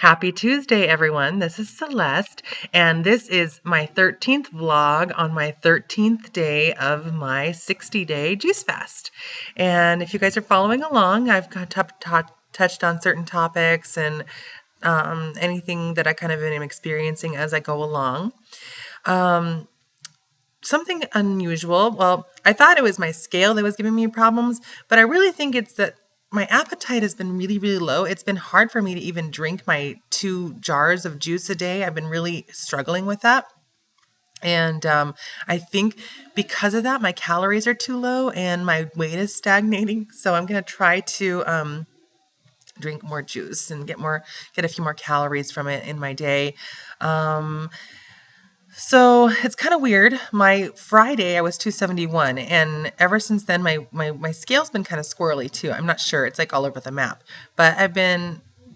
Happy Tuesday, everyone. This is Celeste, and this is my 13th vlog on my 13th day of my 60-day juice fast. And if you guys are following along, I've touched on certain topics and anything that I kind of am experiencing as I go along. Something unusual. Well, I thought it was my scale that was giving me problems, but I really think it's that my appetite has been really, really low. It's been hard for me to even drink my 2 jars of juice a day. I've been really struggling with that. And I think because of that, my calories are too low and my weight is stagnating. So I'm going to try to drink more juice and get a few more calories from it in my day. So it's kind of weird. My Friday, I was 271, and ever since then, my scale's been kind of squirrely too. I'm not sure. It's like all over the map. But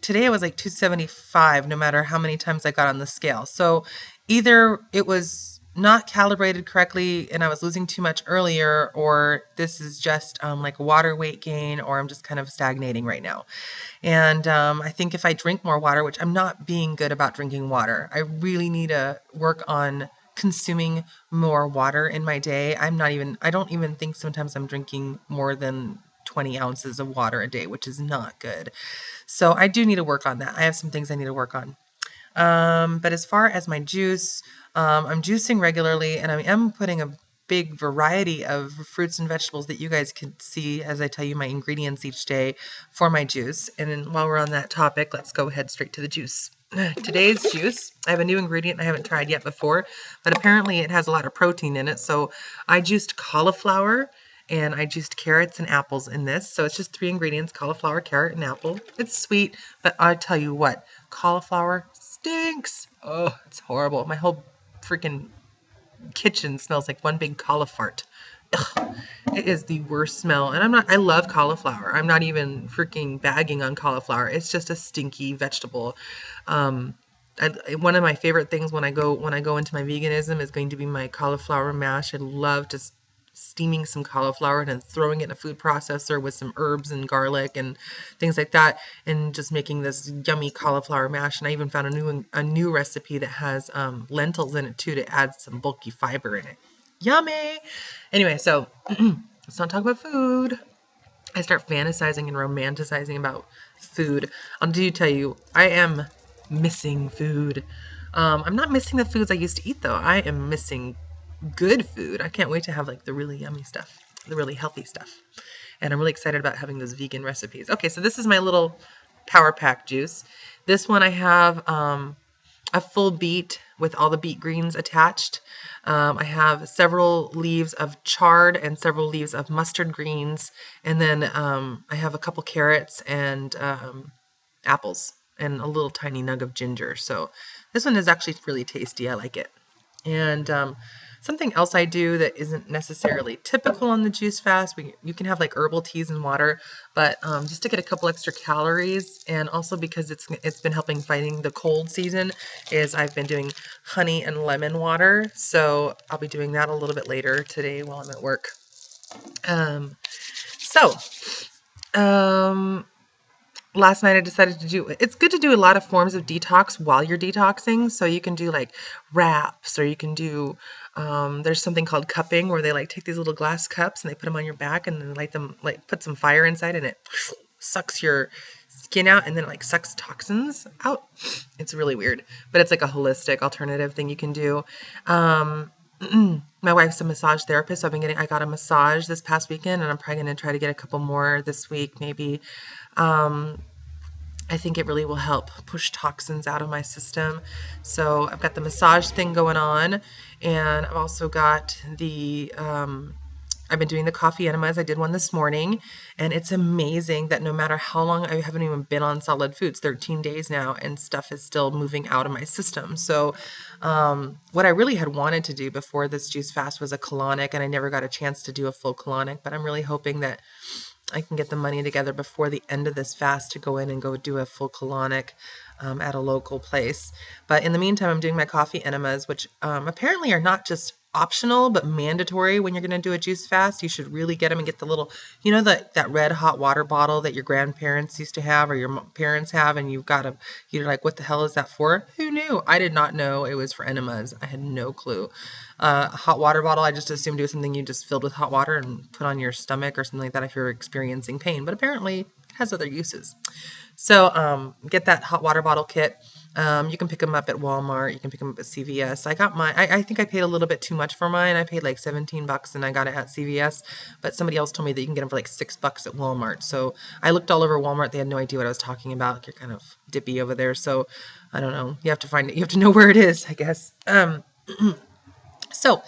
today it was like 275 no matter how many times I got on the scale. So either it was not calibrated correctly and I was losing too much earlier, or this is just like water weight gain, or I'm just kind of stagnating right now. And I think if I drink more water, which I'm not being good about drinking water, I really need to work on consuming more water in my day. I don't even think sometimes I'm drinking more than 20 ounces of water a day, which is not good. So I do need to work on that. I have some things I need to work on. But as far as my juice, I'm juicing regularly, and I am putting a big variety of fruits and vegetables that you guys can see as I tell you my ingredients each day for my juice. And then while we're on that topic, let's go ahead straight to the juice. Today's juice, I have a new ingredient I haven't tried yet before, but apparently it has a lot of protein in it. So I juiced cauliflower and I juiced carrots and apples in this. So it's just 3 ingredients: cauliflower, carrot, and apple. It's sweet, but I tell you what, cauliflower stinks. Oh, it's horrible. My whole freaking kitchen smells like one big cauliflower. Ugh, it is the worst smell. And I love cauliflower. I'm not even freaking bagging on cauliflower. It's just a stinky vegetable. One of my favorite things when I go into my veganism is going to be my cauliflower mash. I love just steaming some cauliflower and then throwing it in a food processor with some herbs and garlic and things like that, and just making this yummy cauliflower mash. And I even found a new recipe that has lentils in it too, to add some bulky fiber in it. Yummy. Anyway, so let's not talk about food. I start fantasizing and romanticizing about food. I'll tell you, I am missing food. I'm not missing the foods I used to eat though. I am missing good food. I can't wait to have like the really yummy stuff, the really healthy stuff. And I'm really excited about having those vegan recipes. Okay, so this is my little power pack juice. This one I have a full beet with all the beet greens attached. I have several leaves of chard and several leaves of mustard greens. And then I have a couple carrots and apples and a little tiny nug of ginger. So this one is actually really tasty. I like it. And something else I do that isn't necessarily typical on the juice fast, you can have like herbal teas and water, but just to get a couple extra calories, and also because it's been helping fighting the cold season, is I've been doing honey and lemon water. So I'll be doing that a little bit later today while I'm at work. Last night I decided it's good to do a lot of forms of detox while you're detoxing. So you can do like wraps, or you can do, there's something called cupping, where they like take these little glass cups and they put them on your back and then put some fire inside, and it sucks your skin out and then it like sucks toxins out. It's really weird, but it's like a holistic alternative thing you can do. My wife's a massage therapist, so I got a massage this past weekend, and I'm probably going to try to get a couple more this week, maybe. I think it really will help push toxins out of my system. So I've got the massage thing going on, and I've also got I've been doing the coffee enemas. I did one this morning, and it's amazing that no matter how long, I haven't even been on solid foods, 13 days now, and stuff is still moving out of my system. So what I really had wanted to do before this juice fast was a colonic, and I never got a chance to do a full colonic, but I'm really hoping that I can get the money together before the end of this fast to go in and go do a full colonic at a local place. But in the meantime, I'm doing my coffee enemas, which apparently are not just optional but mandatory when you're going to do a juice fast. You should really get them and get the little, you know, that red hot water bottle that your grandparents used to have or your parents have, and you've got to, you're like, what the hell is that for? Who knew? I did not know it was for enemas. I had no clue. A hot water bottle, I just assumed it was something you just filled with hot water and put on your stomach or something like that if you're experiencing pain, but apparently it has other uses. So get that hot water bottle kit. You can pick them up at Walmart. You can pick them up at CVS. I got mine. I think I paid a little bit too much for mine. I paid like $17 and I got it at CVS. But somebody else told me that you can get them for like $6 at Walmart. So I looked all over Walmart. They had no idea what I was talking about. You're kind of dippy over there. So I don't know. You have to find it. You have to know where it is, I guess. So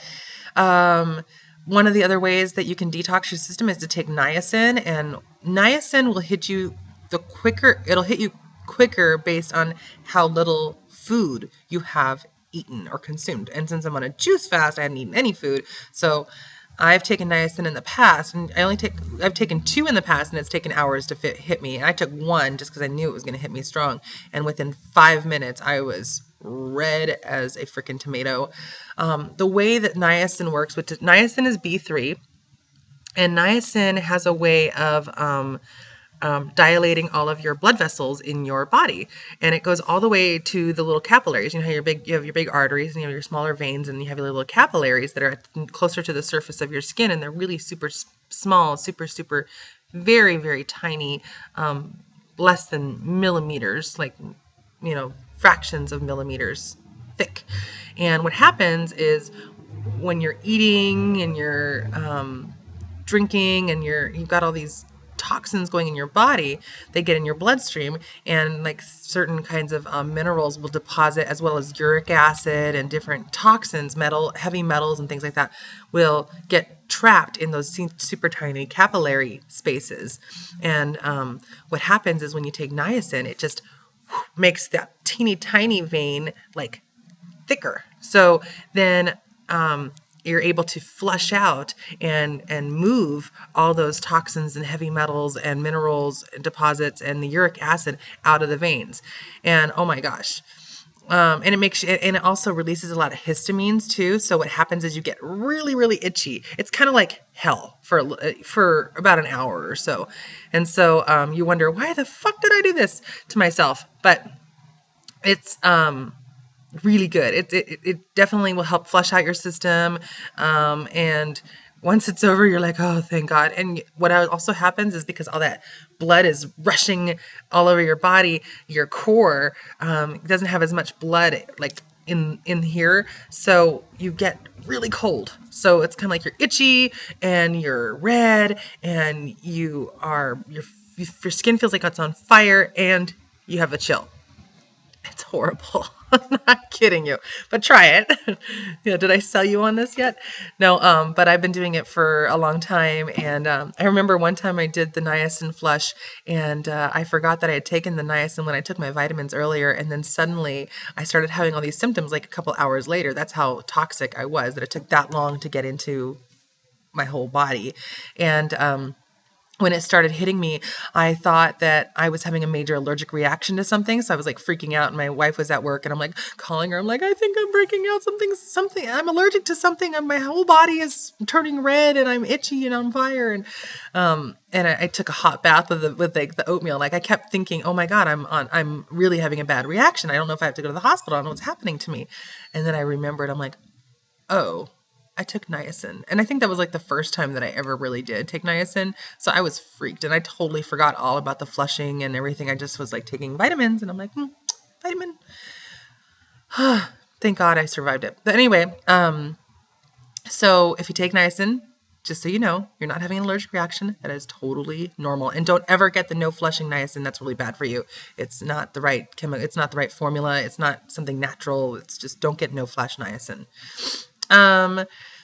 one of the other ways that you can detox your system is to take niacin, and niacin will hit you it'll hit you quicker based on how little food you have eaten or consumed. And since I'm on a juice fast, I haven't eaten any food. So I've taken niacin in the past, and I've taken 2 in the past, and it's taken hours to hit me. And I took 1 just because I knew it was going to hit me strong. And within 5 minutes, I was red as a freaking tomato. The way that niacin works, niacin is B3, and niacin has a way of dilating all of your blood vessels in your body, and it goes all the way to the little capillaries. You know how you have your big arteries, and you have your smaller veins, and you have your little capillaries that are closer to the surface of your skin, and they're really super small, super very, very tiny, less than millimeters, like, you know, fractions of millimeters thick. And what happens is when you're eating and you're drinking and you've got all these toxins going in your body, they get in your bloodstream, and like certain kinds of minerals will deposit, as well as uric acid and different toxins, heavy metals and things like that will get trapped in those super tiny capillary spaces. And what happens is when you take niacin, it just makes that teeny tiny vein like thicker. So then you're able to flush out and move all those toxins and heavy metals and minerals and deposits and the uric acid out of the veins. And oh my gosh. And it also releases a lot of histamines too. So what happens is you get really, really itchy. It's kind of like hell for about an hour or so. And so you wonder, why the fuck did I do this to myself? But it's really good. It definitely will help flush out your system. And once it's over, you're like, oh, thank God. And what also happens is because all that blood is rushing all over your body, your core doesn't have as much blood like in here. So you get really cold. So it's kind of like you're itchy and you're red and your skin feels like it's on fire and you have a chill. It's horrible. I'm not kidding you, but try it. Did I sell you on this yet? No, but I've been doing it for a long time. And I remember one time I did the niacin flush, and I forgot that I had taken the niacin when I took my vitamins earlier. And then suddenly I started having all these symptoms like a couple hours later. That's how toxic I was, that it took that long to get into my whole body. And when it started hitting me, I thought that I was having a major allergic reaction to something. So I was like freaking out, and my wife was at work, and I'm like calling her. I'm like, I think I'm breaking out something. I'm allergic to something, and my whole body is turning red, and I'm itchy and on fire. And I took a hot bath with like the oatmeal. Like I kept thinking, oh my God, I'm really having a bad reaction. I don't know if I have to go to the hospital. I don't know what's happening to me. And then I remembered, I'm like, oh, I took niacin. And I think that was like the first time that I ever really did take niacin. So I was freaked, and I totally forgot all about the flushing and everything. I just was like taking vitamins, and I'm like, vitamin. Thank God I survived it. But anyway, so if you take niacin, just so you know, you're not having an allergic reaction. That is totally normal. And don't ever get the no flushing niacin. That's really bad for you. It's not the right chemical. It's not the right formula. It's not something natural. It's just don't get no flash niacin.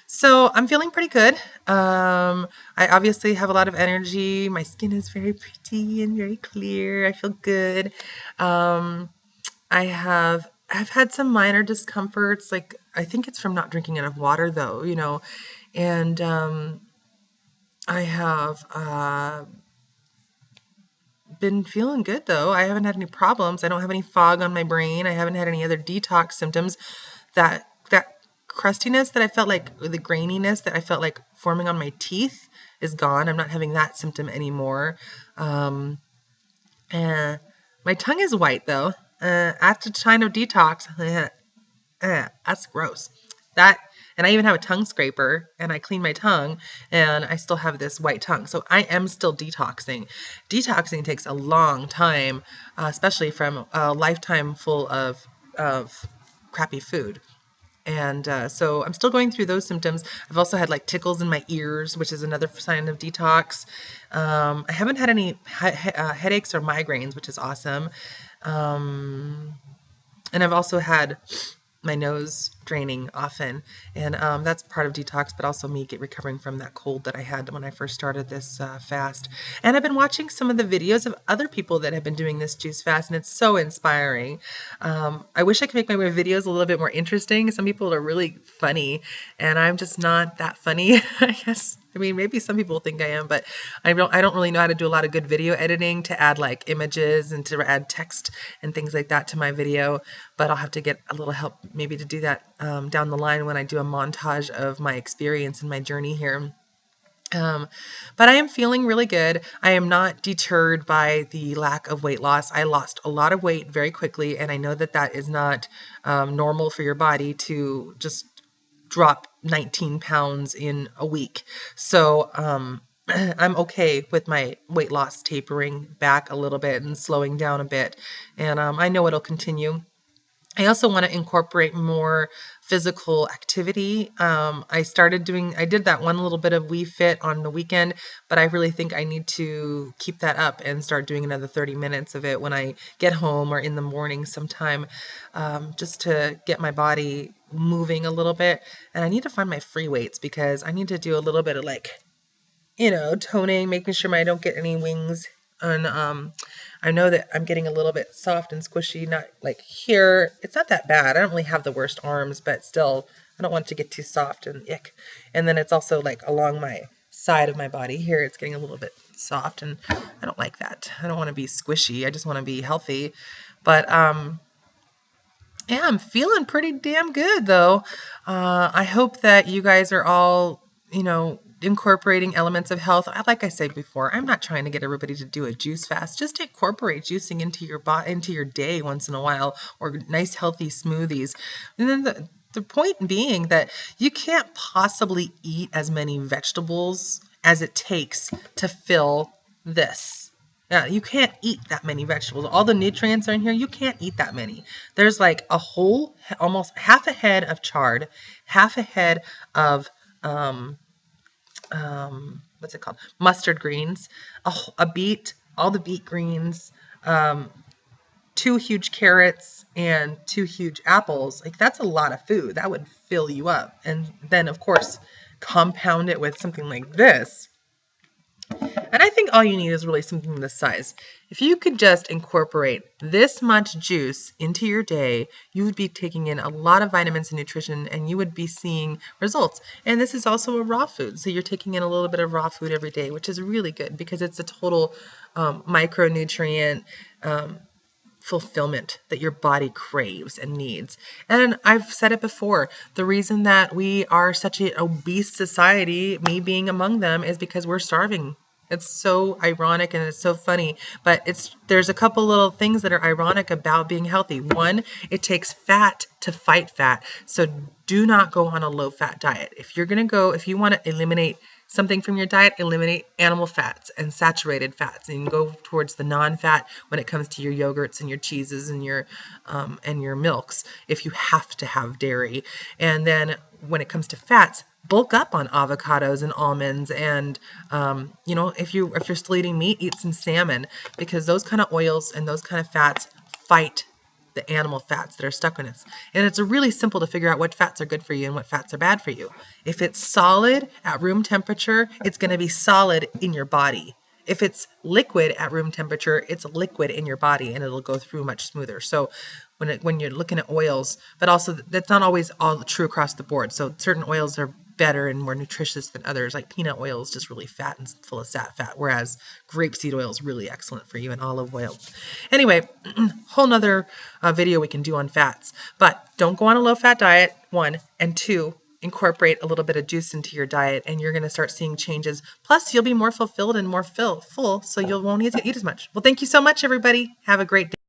So I'm feeling pretty good. I obviously have a lot of energy. My skin is very pretty and very clear. I feel good. I've had some minor discomforts. Like I think it's from not drinking enough water though, you know, and, I have, been feeling good though. I haven't had any problems. I don't have any fog on my brain. I haven't had any other detox symptoms that crustiness that I felt like, or the graininess that I felt like forming on my teeth is gone. I'm not having that symptom anymore. My tongue is white though. At the time of detox, that's gross. That, and I even have a tongue scraper, and I clean my tongue, and I still have this white tongue. So I am still detoxing. Detoxing takes a long time, especially from a lifetime full of crappy food. And so I'm still going through those symptoms. I've also had like tickles in my ears, which is another sign of detox. I haven't had any headaches or migraines, which is awesome. And I've also had my nose draining often, and that's part of detox, but also me recovering from that cold that I had when I first started this fast. And I've been watching some of the videos of other people that have been doing this juice fast, and it's so inspiring. I wish I could make my videos a little bit more interesting. Some people are really funny, and I'm just not that funny, I guess. I mean, maybe some people think I am, but I don't really know how to do a lot of good video editing to add like images and to add text and things like that to my video. But I'll have to get a little help maybe to do that down the line when I do a montage of my experience and my journey here. But I am feeling really good. I am not deterred by the lack of weight loss. I lost a lot of weight very quickly, and I know that that is not normal for your body to just drop 19 pounds in a week. So I'm okay with my weight loss tapering back a little bit and slowing down a bit. And I know it'll continue. I also want to incorporate more physical activity. I did that one little bit of Wii Fit on the weekend, but I really think I need to keep that up and start doing another 30 minutes of it when I get home or in the morning sometime, just to get my body moving a little bit. And I need to find my free weights because I need to do a little bit of like, toning, making sure I don't get any wings. And I know that I'm getting a little bit soft and squishy, not like here. It's not that bad. I don't really have the worst arms, but still, I don't want it to get too soft and ick. And then it's also like along my side of my body here, it's getting a little bit soft, and I don't like that. I don't want to be squishy. I just want to be healthy. But yeah, I'm feeling pretty damn good though. I hope that you guys are all, incorporating elements of health. Like I said before, I'm not trying to get everybody to do a juice fast. Just incorporate juicing into your day once in a while, or nice healthy smoothies. And then the point being that you can't possibly eat as many vegetables as it takes to fill this. Yeah, you can't eat that many vegetables. All the nutrients are in here. You can't eat that many. There's like a whole, almost half a head of chard, half a head of what's it called? Mustard greens, a beet, all the beet greens, 2 huge carrots, and 2 huge apples. Like, that's a lot of food. That would fill you up. And then, of course, compound it with something like this. And I think all you need is really something this size. If you could just incorporate this much juice into your day, you would be taking in a lot of vitamins and nutrition, and you would be seeing results. And this is also a raw food. So you're taking in a little bit of raw food every day, which is really good because it's a total micronutrient fulfillment that your body craves and needs. And I've said it before, the reason that we are such an obese society, me being among them, is because we're starving. It's so ironic and it's so funny, but there's a couple little things that are ironic about being healthy. One, it takes fat to fight fat. So do not go on a low fat diet. If you want to eliminate something from your diet, eliminate animal fats and saturated fats, and go towards the non-fat when it comes to your yogurts and your cheeses and your milks, if you have to have dairy. And then when it comes to fats, bulk up on avocados and almonds, and if you're still eating meat, eat some salmon, because those kind of oils and those kind of fats fight the animal fats that are stuck in us. And it's really simple to figure out what fats are good for you and what fats are bad for you. If it's solid at room temperature, it's going to be solid in your body. If it's liquid at room temperature, it's liquid in your body, and it'll go through much smoother. So when you're looking at oils, but also that's not always all true across the board. So certain oils are better and more nutritious than others. Like peanut oil is just really fat and full of fat, whereas grapeseed oil is really excellent for you, and olive oil. Anyway, whole nother video we can do on fats. But don't go on a low-fat diet, 1, and 2, incorporate a little bit of juice into your diet, and you're going to start seeing changes. Plus, you'll be more fulfilled and more full, so you won't need to eat as much. Well, thank you so much, everybody. Have a great day.